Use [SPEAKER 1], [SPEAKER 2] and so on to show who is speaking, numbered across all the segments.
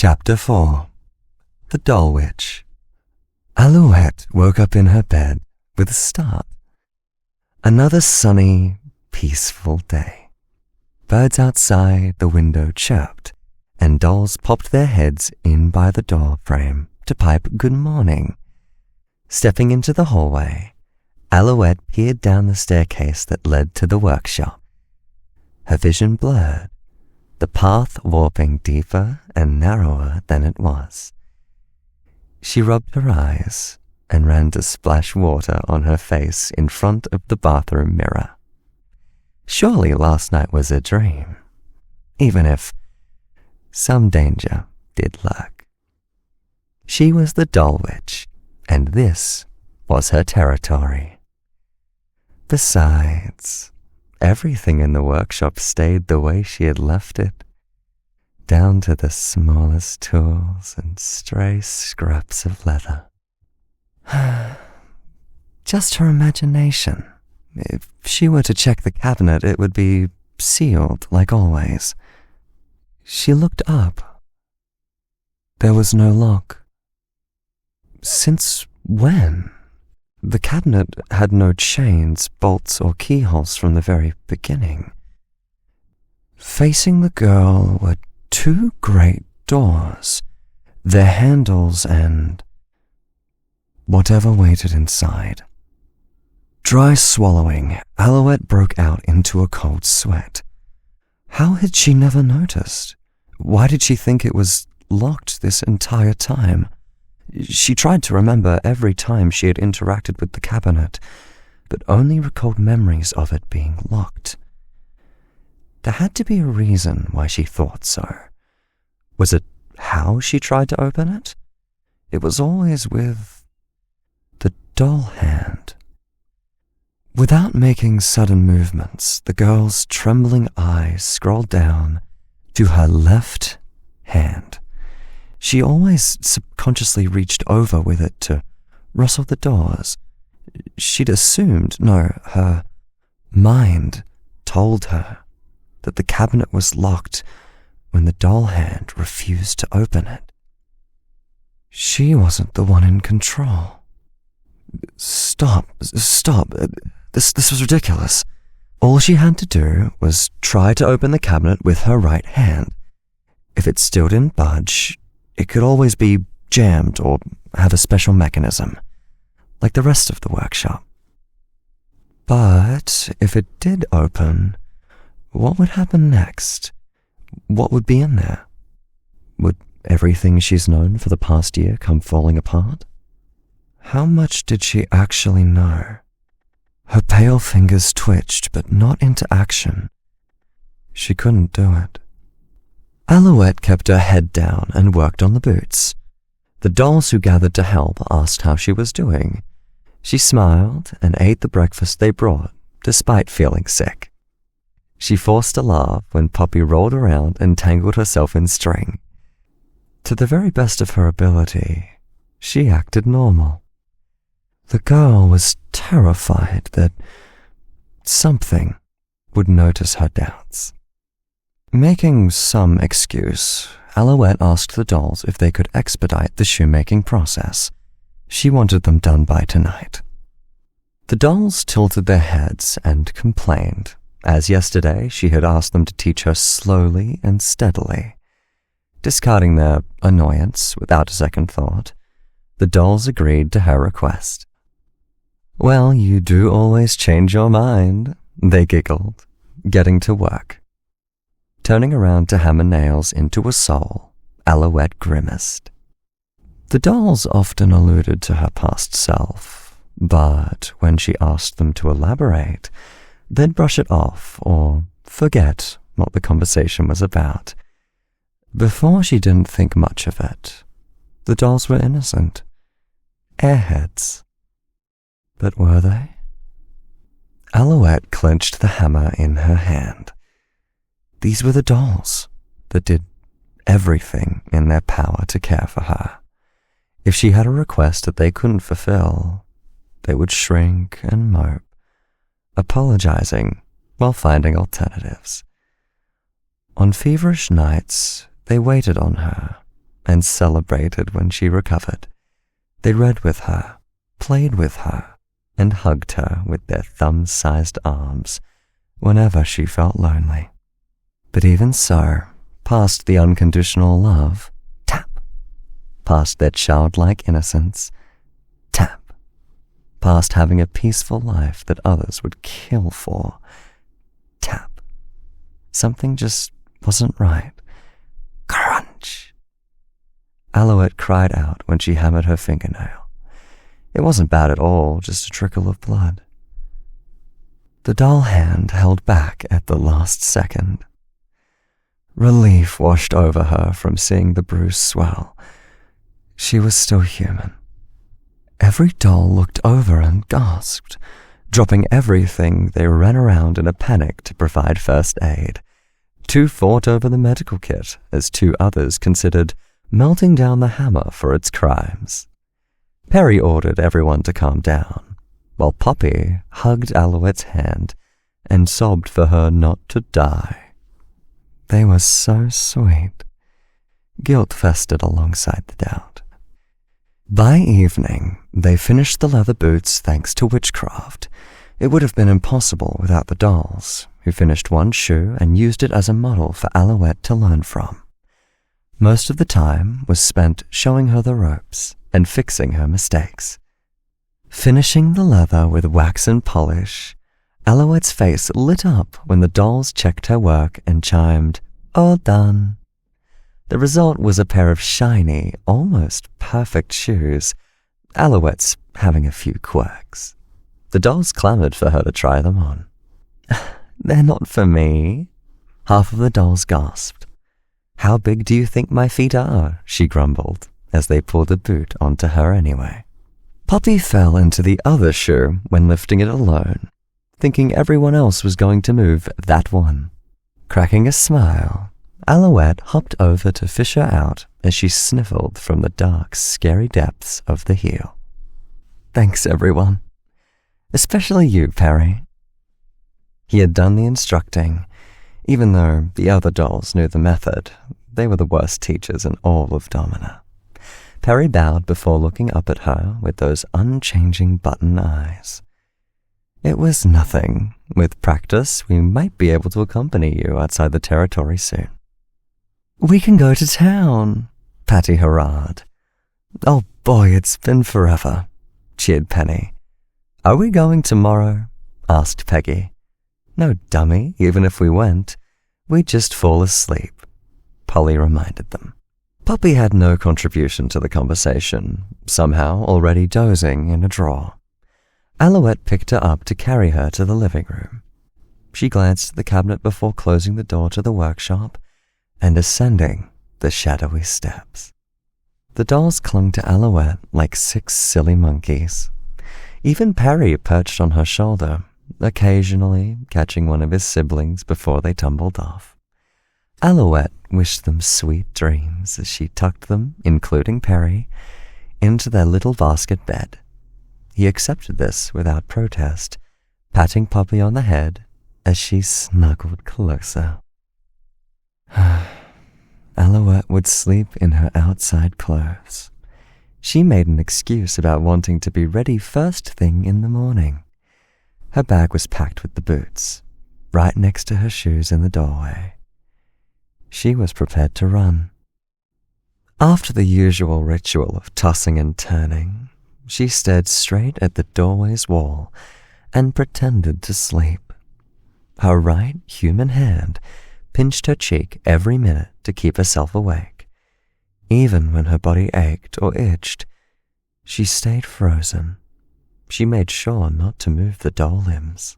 [SPEAKER 1] Chapter 4. The Doll Witch. Alouette woke up in her bed with a start. Another sunny, peaceful day. Birds outside the window chirped, and dolls popped their heads in by the door frame to pipe good morning. Stepping into the hallway, Alouette peered down the staircase that led to the workshop. Her vision blurred, the path warping deeper and narrower than it was. She rubbed her eyes and ran to splash water on her face in front of the bathroom mirror. Surely last night was a dream, even if some danger did lurk. She was the Doll Witch, and this was her territory. Besides, everything in the workshop stayed the way she had left it, down to the smallest tools and stray scraps of leather. Just her imagination. If she were to check the cabinet, it would be sealed like always. She looked up. There was no lock. Since when? The cabinet had no chains, bolts, or keyholes from the very beginning. Facing the girl were two great doors, their handles and whatever waited inside. Dry swallowing, Alouette broke out into a cold sweat. How had she never noticed? Why did she think it was locked this entire time? She tried to remember every time she had interacted with the cabinet, but only recalled memories of it being locked. There had to be a reason why she thought so. Was it how she tried to open it? It was always with the doll hand. Without making sudden movements, the girl's trembling eyes scrolled down to her left hand. She always subconsciously reached over with it to rustle the doors. She'd assumed, no, her mind told her that the cabinet was locked when the doll hand refused to open it. She wasn't the one in control. Stop. This was ridiculous. All she had to do was try to open the cabinet with her right hand. If it still didn't budge, it could always be jammed or have a special mechanism, like the rest of the workshop. But if it did open, what would happen next? What would be in there? Would everything she's known for the past year come falling apart? How much did she actually know? Her pale fingers twitched, but not into action. She couldn't do it. Alouette kept her head down and worked on the boots. The dolls who gathered to help asked how she was doing. She smiled and ate the breakfast they brought, despite feeling sick. She forced a laugh when Poppy rolled around and tangled herself in string. To the very best of her ability, she acted normal. The girl was terrified that something would notice her doubts. Making some excuse, Alouette asked the dolls if they could expedite the shoemaking process. She wanted them done by tonight. The dolls tilted their heads and complained, as yesterday she had asked them to teach her slowly and steadily. Discarding their annoyance without a second thought, the dolls agreed to her request. "Well, you do always change your mind," they giggled, getting to work. Turning around to hammer nails into a sole, Alouette grimaced. The dolls often alluded to her past self, but when she asked them to elaborate, they'd brush it off or forget what the conversation was about. Before she didn't think much of it, the dolls were innocent. Airheads. But were they? Alouette clenched the hammer in her hand. These were the dolls that did everything in their power to care for her. If she had a request that they couldn't fulfill, they would shrink and mope, apologizing while finding alternatives. On feverish nights, they waited on her, and celebrated when she recovered. They read with her, played with her, and hugged her with their thumb-sized arms whenever she felt lonely. But even so, past the unconditional love, tap. Past their childlike innocence, tap. Past having a peaceful life that others would kill for, tap. Something just wasn't right. Crunch! Alouette cried out when she hammered her fingernail. It wasn't bad at all, just a trickle of blood. The doll hand held back at the last second. Relief washed over her from seeing the bruise swell. She was still human. Every doll looked over and gasped. Dropping everything, they ran around in a panic to provide first aid. 2 fought over the medical kit, as 2 others considered melting down the hammer for its crimes. Perry ordered everyone to calm down, while Poppy hugged Alouette's hand and sobbed for her not to die. They were so sweet. Guilt festered alongside the doubt. By evening, they finished the leather boots thanks to witchcraft. It would have been impossible without the dolls, who finished 1 shoe and used it as a model for Alouette to learn from. Most of the time was spent showing her the ropes and fixing her mistakes. Finishing the leather with wax and polish, Alouette's face lit up when the dolls checked her work and chimed, "All done." The result was a pair of shiny, almost perfect shoes, Alouette's having a few quirks. The dolls clamored for her to try them on. "They're not for me." Half of the dolls gasped. "How big do you think my feet are?" she grumbled, as they pulled a boot onto her anyway. Poppy fell into the other shoe when lifting it alone, thinking everyone else was going to move that one. Cracking a smile, Alouette hopped over to fish her out as she sniffled from the dark, scary depths of the heel. "Thanks, everyone. Especially you, Perry." He had done the instructing. Even though the other dolls knew the method, they were the worst teachers in all of Domina. Perry bowed before looking up at her with those unchanging button eyes. "It was nothing. With practice, we might be able to accompany you outside the territory soon." "We can go to town," Patty hurrahed. "Oh boy, it's been forever," cheered Penny. "Are we going tomorrow?" asked Peggy. "No, dummy, even if we went, we'd just fall asleep," Polly reminded them. Poppy had no contribution to the conversation, somehow already dozing in a drawer. Alouette picked her up to carry her to the living room. She glanced at the cabinet before closing the door to the workshop and ascending the shadowy steps. The dolls clung to Alouette like 6 silly monkeys. Even Perry perched on her shoulder, occasionally catching one of his siblings before they tumbled off. Alouette wished them sweet dreams as she tucked them, including Perry, into their little basket bed. He accepted this without protest, patting Poppy on the head as she snuggled closer. Alouette would sleep in her outside clothes. She made an excuse about wanting to be ready first thing in the morning. Her bag was packed with the boots, right next to her shoes in the doorway. She was prepared to run. After the usual ritual of tossing and turning, she stared straight at the doorway's wall and pretended to sleep. Her right human hand pinched her cheek every minute to keep herself awake. Even when her body ached or itched, she stayed frozen. She made sure not to move the doll limbs.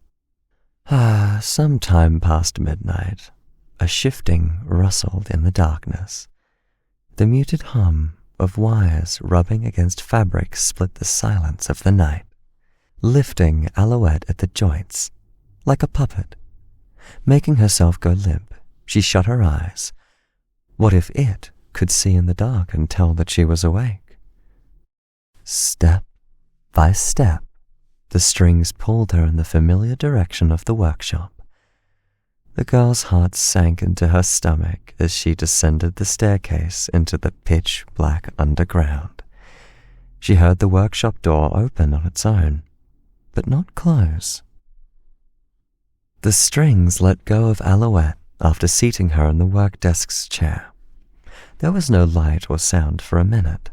[SPEAKER 1] Some time past midnight, a shifting rustled in the darkness. The muted hum of wires rubbing against fabric split the silence of the night, lifting Alouette at the joints like a puppet. Making herself go limp, she shut her eyes. What if it could see in the dark and tell that she was awake? Step by step, the strings pulled her in the familiar direction of the workshop. The girl's heart sank into her stomach as she descended the staircase into the pitch-black underground. She heard the workshop door open on its own, but not close. The strings let go of Alouette after seating her in the work desk's chair. There was no light or sound for a minute.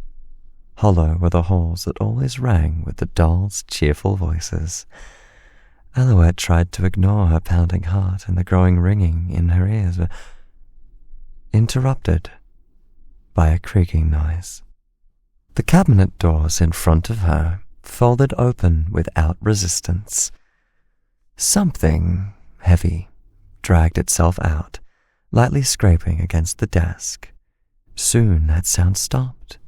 [SPEAKER 1] Hollow were the halls that always rang with the dolls' cheerful voices. Alouette tried to ignore her pounding heart and the growing ringing in her ears, but interrupted by a creaking noise. The cabinet doors in front of her folded open without resistance. Something heavy dragged itself out, lightly scraping against the desk. Soon that sound stopped,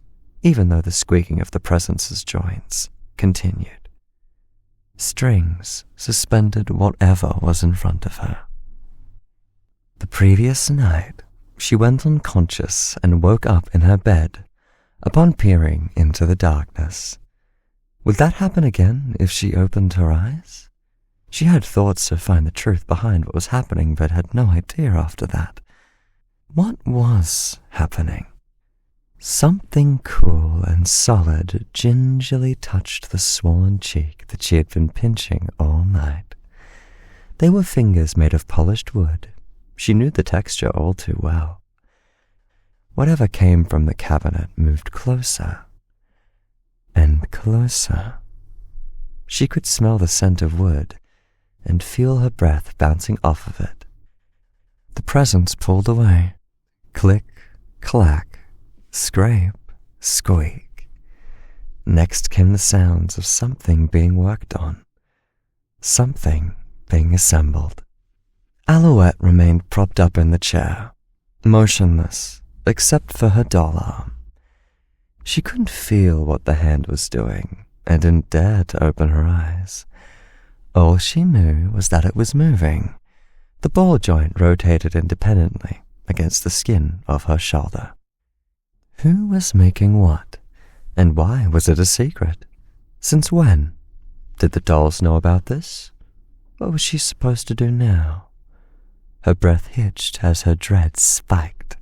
[SPEAKER 1] even though the squeaking of the presence's joints continued. Strings suspended whatever was in front of her. The previous night, she went unconscious and woke up in her bed upon peering into the darkness. Would that happen again if she opened her eyes? She had thoughts to find the truth behind what was happening, but had no idea after that. What was happening? Something cool and solid gingerly touched the swollen cheek that she had been pinching all night. They were fingers made of polished wood. She knew the texture all too well. Whatever came from the cabinet moved closer and closer. She could smell the scent of wood and feel her breath bouncing off of it. The presence pulled away. Click, clack, scrape, squeak. Next came the sounds of something being worked on, something being assembled. Alouette remained propped up in the chair, motionless, except for her doll arm. She couldn't feel what the hand was doing and didn't dare to open her eyes. All she knew was that it was moving. The ball joint rotated independently against the skin of her shoulder. Who was making what, and why was it a secret? Since when? Did the dolls know about this? What was she supposed to do now? Her breath hitched as her dread spiked.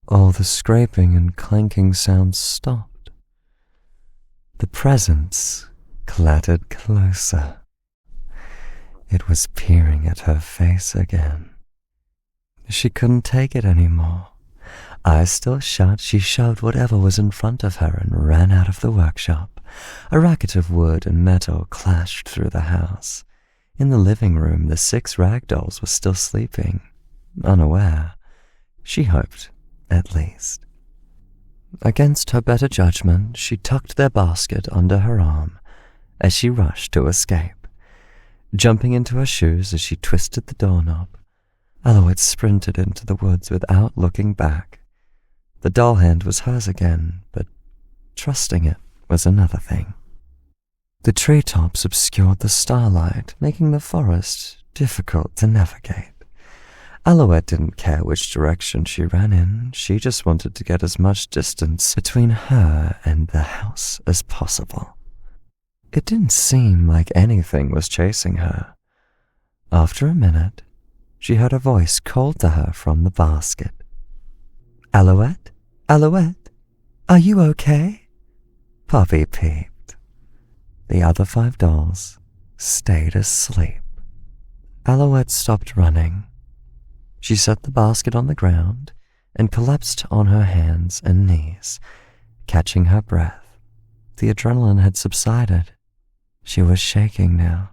[SPEAKER 1] All the scraping and clanking sounds stopped. The presence clattered closer. It was peering at her face again. She couldn't take it anymore. Eyes still shut, she shoved whatever was in front of her and ran out of the workshop. A racket of wood and metal clashed through the house. In the living room, the 6 rag dolls were still sleeping, unaware. She hoped, at least. Against her better judgment, she tucked their basket under her arm as she rushed to escape. Jumping into her shoes as she twisted the doorknob, Alouette sprinted into the woods without looking back. The doll hand was hers again, but trusting it was another thing. The treetops obscured the starlight, making the forest difficult to navigate. Alouette didn't care which direction she ran in. She just wanted to get as much distance between her and the house as possible. It didn't seem like anything was chasing her. After a minute, she heard a voice call to her from the basket. "Alouette? Alouette? Are you okay?" Poppy peeped. The other 5 dolls stayed asleep. Alouette stopped running. She set the basket on the ground and collapsed on her hands and knees, catching her breath. The adrenaline had subsided. She was shaking now.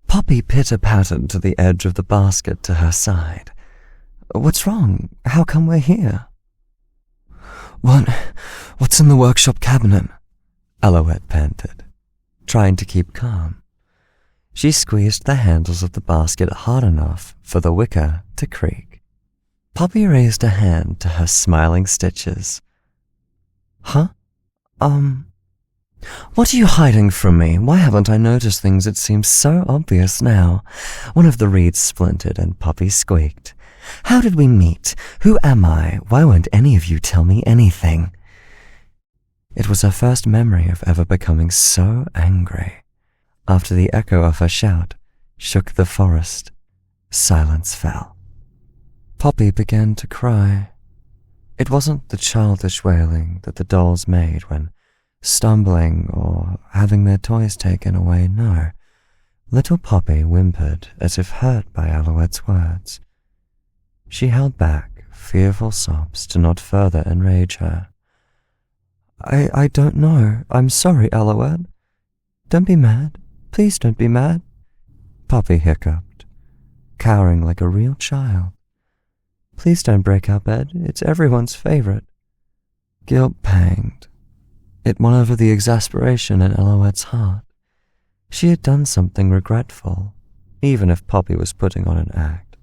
[SPEAKER 1] Poppy pitter-pattered to the edge of the basket to her side. "What's wrong? How come we're here?" What's in the workshop cabinet?" Alouette panted, trying to keep calm. She squeezed the handles of the basket hard enough for the wicker to creak. Poppy raised a hand to her smiling stitches. "Huh? What are you hiding from me? Why haven't I noticed things? It seems so obvious now." One of the reeds splintered and Poppy squeaked. "How did we meet? Who am I? Why won't any of you tell me anything?" It was her first memory of ever becoming so angry. After the echo of her shout shook the forest, Silence fell. Poppy began to cry. It wasn't the childish wailing that the dolls made when stumbling or having their toys taken away, no. Little Poppy whimpered as if hurt by Alouette's words. She held back fearful sobs to not further enrage her. I don't know. I'm sorry, Alouette. Don't be mad. Please don't be mad. Poppy hiccuped, cowering like a real child. Please don't break our bed. It's everyone's favorite. Guilt panged. It won over the exasperation in Alouette's heart. She had done something regretful, even if Poppy was putting on an act.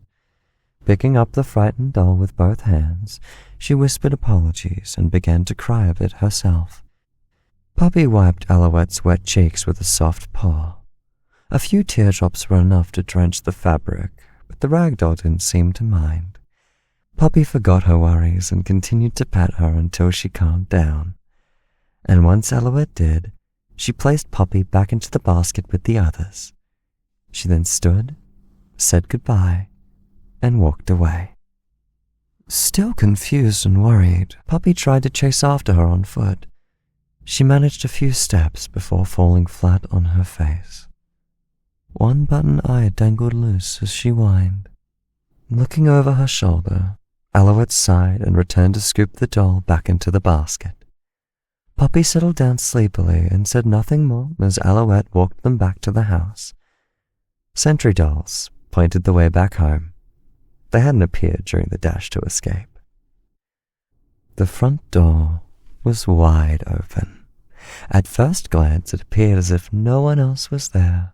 [SPEAKER 1] Picking up the frightened doll with both hands, she whispered apologies and began to cry a bit herself. Poppy wiped Alouette's wet cheeks with a soft paw. A few teardrops were enough to drench the fabric, but the rag doll didn't seem to mind. Poppy forgot her worries and continued to pat her until she calmed down. And once Alouette did, she placed Poppy back into the basket with the others. She then stood, said goodbye, and walked away. Still confused and worried, Poppy tried to chase after her on foot. She managed a few steps before falling flat on her face. One button eye dangled loose as she whined. Looking over her shoulder, Alouette sighed and returned to scoop the doll back into the basket. Poppy settled down sleepily and said nothing more as Alouette walked them back to the house. Sentry dolls pointed the way back home. They hadn't appeared during the dash to escape. The front door was wide open. At first glance, it appeared as if no one else was there.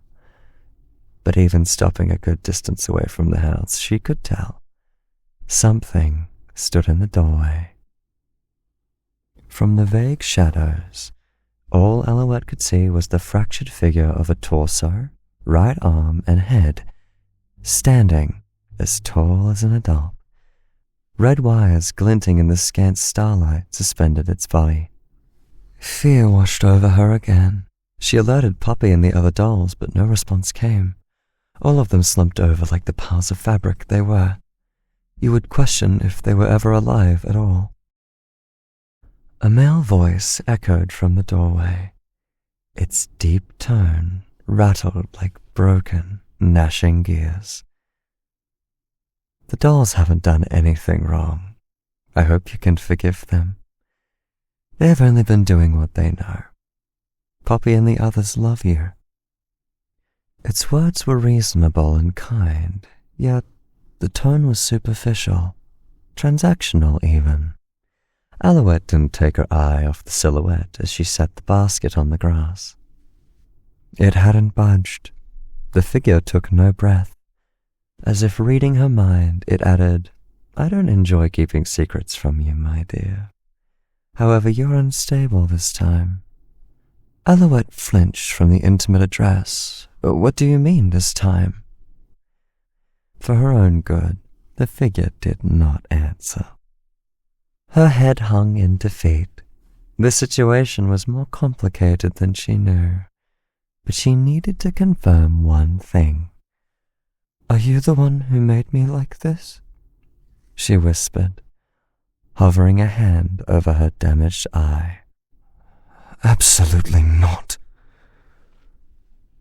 [SPEAKER 1] But even stopping a good distance away from the house, she could tell something stood in the doorway. From the vague shadows, all Alouette could see was the fractured figure of a torso, right arm, and head, standing as tall as an adult. Red wires glinting in the scant starlight suspended its body. Fear washed over her again. She alerted Poppy and the other dolls, but no response came. All of them slumped over like the piles of fabric they were. You would question if they were ever alive at all. A male voice echoed from the doorway. Its deep tone rattled like broken, gnashing gears. The dolls haven't done anything wrong. I hope you can forgive them. They have only been doing what they know. Poppy and the others love you. Its words were reasonable and kind, yet the tone was superficial, transactional even. Alouette didn't take her eye off the silhouette as she set the basket on the grass. It hadn't budged. The figure took no breath. As if reading her mind, it added, I don't enjoy keeping secrets from you, my dear. However, you're unstable this time. Alouette flinched from the intimate address. What do you mean this time? For her own good, the figure did not answer. Her head hung in defeat. The situation was more complicated than she knew, but she needed to confirm one thing. Are you the one who made me like this? She whispered, hovering a hand over her damaged eye. Absolutely not.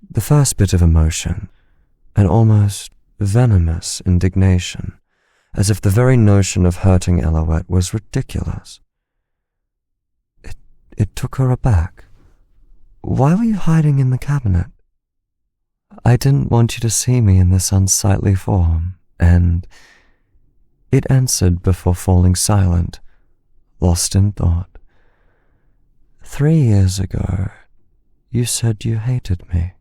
[SPEAKER 1] The first bit of emotion, an almost venomous indignation, as if the very notion of hurting Alouette was ridiculous. It took her aback. Why were you hiding in the cabinet? I didn't want you to see me in this unsightly form, and it answered before falling silent, lost in thought. 3 years ago, you said you hated me,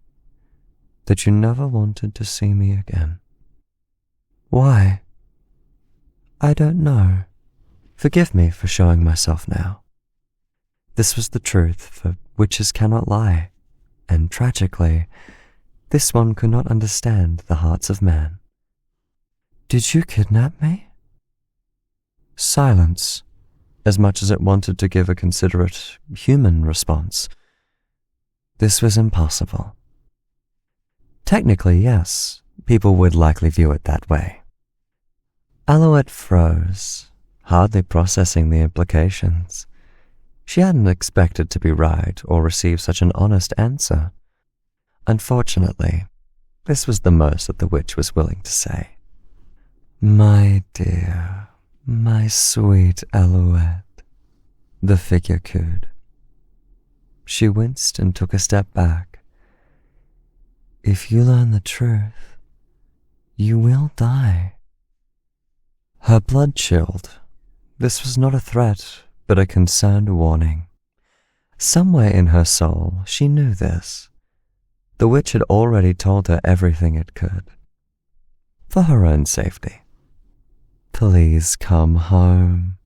[SPEAKER 1] that you never wanted to see me again. Why? I don't know. Forgive me for showing myself now. This was the truth, for witches cannot lie, and tragically, this one could not understand the hearts of man. Did you kidnap me? Silence, as much as it wanted to give a considerate, human response. This was impossible. Technically, yes, People would likely view it that way. Alouette froze, hardly processing the implications. She hadn't expected to be right or receive such an honest answer. Unfortunately, this was the most that the witch was willing to say. "My dear, my sweet Alouette," the figure cooed. She winced and took a step back. "If you learn the truth, you will die." Her blood chilled. This was not a threat, but a concerned warning. Somewhere in her soul, she knew this. The witch had already told her everything it could. For her own safety. "Please come home.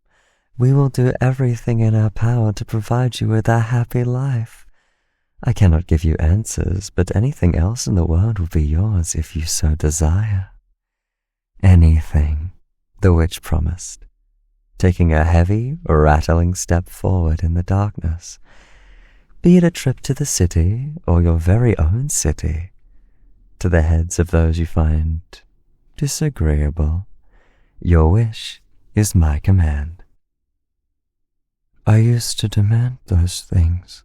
[SPEAKER 1] We will do everything in our power to provide you with a happy life. I cannot give you answers, but anything else in the world will be yours if you so desire." "Anything," the witch promised, taking a heavy, rattling step forward in the darkness. "Be it a trip to the city or your very own city, to the heads of those you find disagreeable, your wish is my command." "I used to demand those things.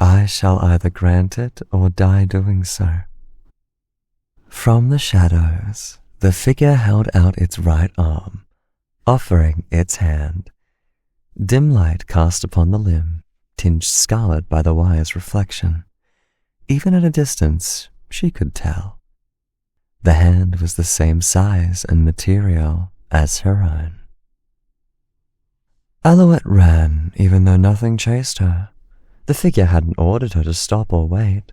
[SPEAKER 1] I shall either grant it or die doing so." From the shadows, the figure held out its right arm, offering its hand. Dim light cast upon the limb, tinged scarlet by the wire's reflection. Even at a distance, she could tell. The hand was the same size and material as her own. Alouette ran, even though nothing chased her. The figure hadn't ordered her to stop or wait.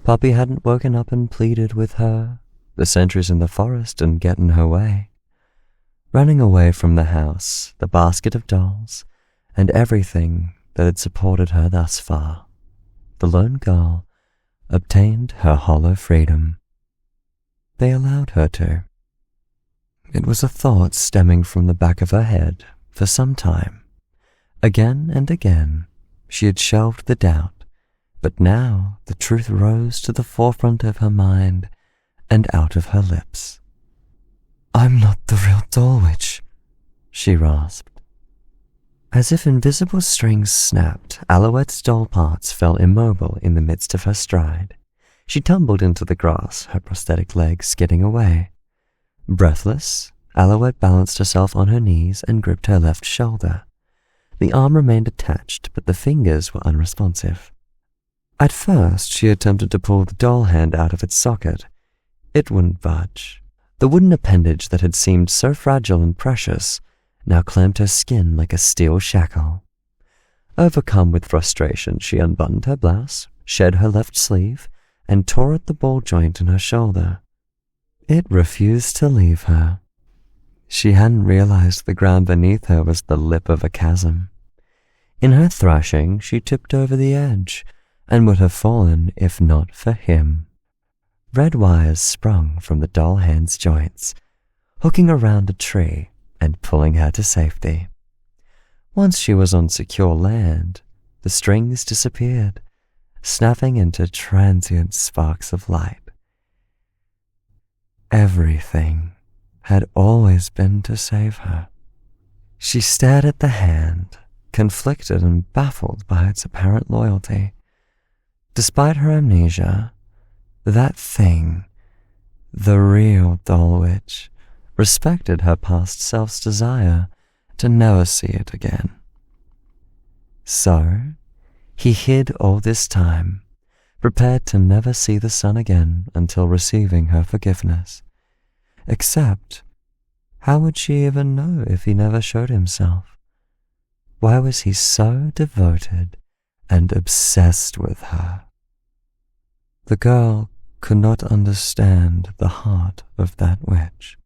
[SPEAKER 1] Puppy hadn't woken up and pleaded with her. The sentries in the forest didn't get in her way. Running away from the house, the basket of dolls, and everything that had supported her thus far, the lone girl obtained her hollow freedom. They allowed her to. It was a thought stemming from the back of her head for some time. Again and again, she had shelved the doubt, but now the truth rose to the forefront of her mind and out of her lips. "I'm not the real doll witch," she rasped. As if invisible strings snapped, Alouette's doll parts fell immobile in the midst of her stride. She tumbled into the grass, her prosthetic legs skidding away. Breathless, Alouette balanced herself on her knees and gripped her left shoulder. The arm remained attached, but the fingers were unresponsive. At first, she attempted to pull the doll hand out of its socket. It wouldn't budge. The wooden appendage that had seemed so fragile and precious now clamped her skin like a steel shackle. Overcome with frustration, she unbuttoned her blouse, shed her left sleeve, and tore at the ball joint in her shoulder. It refused to leave her. She hadn't realized the ground beneath her was the lip of a chasm. In her thrashing, she tipped over the edge, and would have fallen if not for him. Red wires sprung from the doll hand's joints, hooking around a tree and pulling her to safety. Once she was on secure land, the strings disappeared, snapping into transient sparks of light. Everything had always been to save her. She stared at the hand, conflicted and baffled by its apparent loyalty. Despite her amnesia, that thing, the real doll witch, respected her past self's desire to never see it again. So, he hid all this time, prepared to never see the sun again until receiving her forgiveness. Except, how would she even know if he never showed himself? Why was he so devoted and obsessed with her? The girl could not understand the heart of that witch.